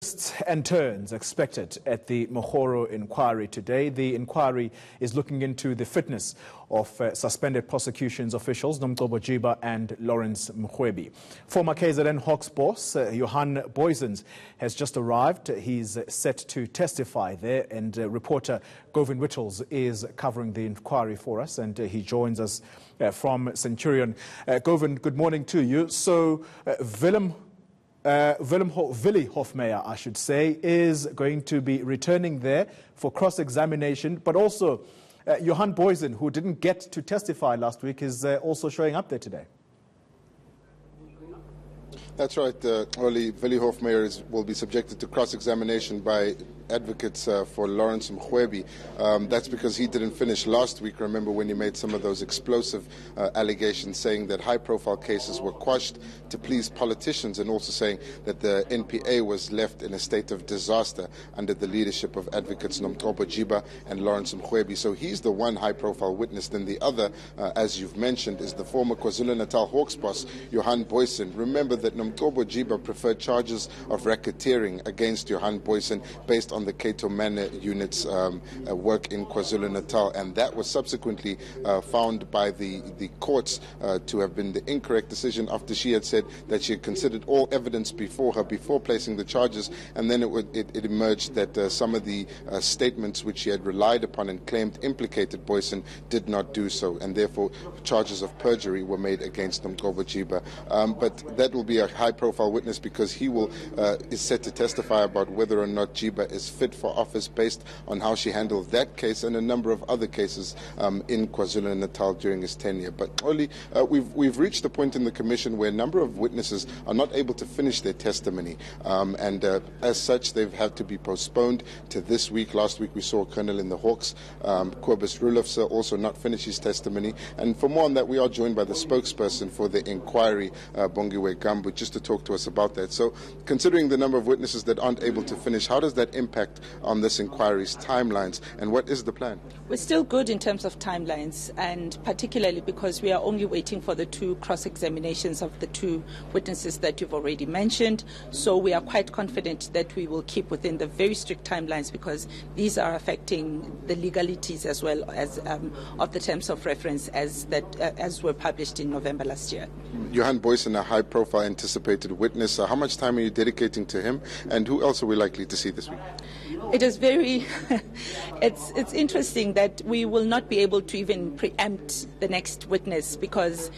Twists and turns expected at the Mokgoro inquiry today. The inquiry is looking into the fitness of suspended prosecutions officials Nomgcobo, Jiba and Lawrence Mrwebi. Former KZN Hawks boss Johan Boysens has just arrived. He's set to testify there, and reporter Govin Whittles is covering the inquiry for us, and he joins us from Centurion. Govin, good morning to you. So Willy Hofmeyr, I should say, is going to be returning there for cross-examination, but also Johan Boysens, who didn't get to testify last week, is also showing up there today. That's right, Willy Hofmeyr will be subjected to cross-examination by advocates for Lawrence Mrwebi. That's because he didn't finish last week. Remember when he made some of those explosive allegations saying that high-profile cases were quashed to please politicians, and also saying that the NPA was left in a state of disaster under the leadership of advocates Nomgcobo, Jiba and Lawrence Mrwebi. So he's the one high-profile witness. Then the other, as you've mentioned, is the former KwaZulu-Natal Hawks boss, Johan Boysens. Remember that Nomgcobo, Jiba preferred charges of racketeering against Johan Boysens based on the Cato Manor unit's work in KwaZulu-Natal, and that was subsequently found by the courts to have been the incorrect decision after she had said that she had considered all evidence before her before placing the charges, and then it emerged that some of the statements which she had relied upon and claimed implicated Boysens did not do so, and therefore charges of perjury were made against Nomgcobo, Jiba. But that will be a high-profile witness because he is set to testify about whether or not Jiba is fit for office based on how she handled that case and a number of other cases in KwaZulu-Natal during his tenure. But only we've reached a point in the Commission where a number of witnesses are not able to finish their testimony, and as such they've had to be postponed to this week. Last week we saw a colonel in the Hawks, Kobus Rulofse, also not finish his testimony. And for more on that, we are joined by the spokesperson for the inquiry, Bongiwe Gambu, just to talk to us about that. So considering the number of witnesses that aren't able to finish, how does that impact on this inquiry's timelines, and what is the plan? We're still good in terms of timelines, and particularly because we are only waiting for the two cross-examinations of the two witnesses that you've already mentioned. So we are quite confident that we will keep within the very strict timelines, because these are affecting the legalities as well as of the terms of reference as were published in November last year. Johan Boysens, a high-profile anticipated witness. How much time are you dedicating to him, and who else are we likely to see this week? It is very, it's interesting that we will not be able to even preempt the next witness, because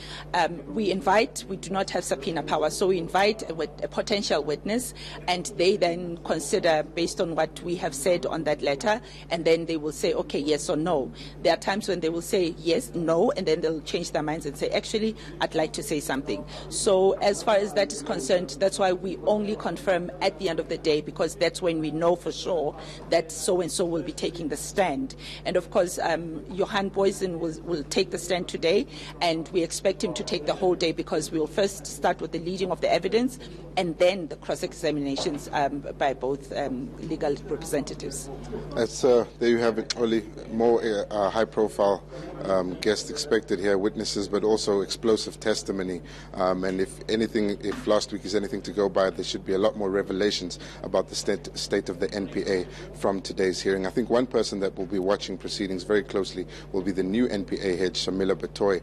we do not have subpoena power, so we invite a potential witness, and they then consider based on what we have said on that letter, and then they will say, okay, yes or no. There are times when they will say yes, no, and then they'll change their minds and say, actually, I'd like to say something. So as far as that is concerned, that's why we only confirm at the end of the day, because that's when we know for sure that so-and-so will be taking the stand. And of course, Johan Boysens will take the stand today, and we expect him to take the whole day, because we will first start with the leading of the evidence and then the cross-examinations by both legal representatives. There you have it, Oli. More high-profile guests expected here, witnesses, but also explosive testimony. And if last week is anything to go by, there should be a lot more revelations about the state of the NPA from today's hearing. I think one person that will be watching proceedings very closely will be the new NPA head, Shamila Batoy,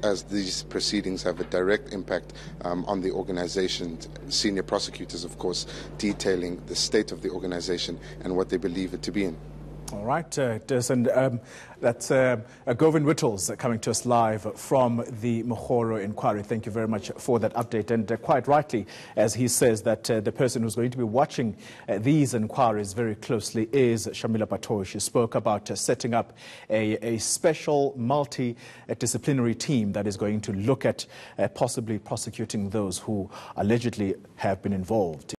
as these proceedings have a direct impact on the organization. Senior prosecutors, of course, detailing the state of the organization and what they believe it to be in. All right, that's Govin Whittles coming to us live from the Mokgoro inquiry. Thank you very much for that update. And quite rightly, as he says, that the person who's going to be watching these inquiries very closely is Shamila Batoy. She spoke about setting up a special multidisciplinary team that is going to look at possibly prosecuting those who allegedly have been involved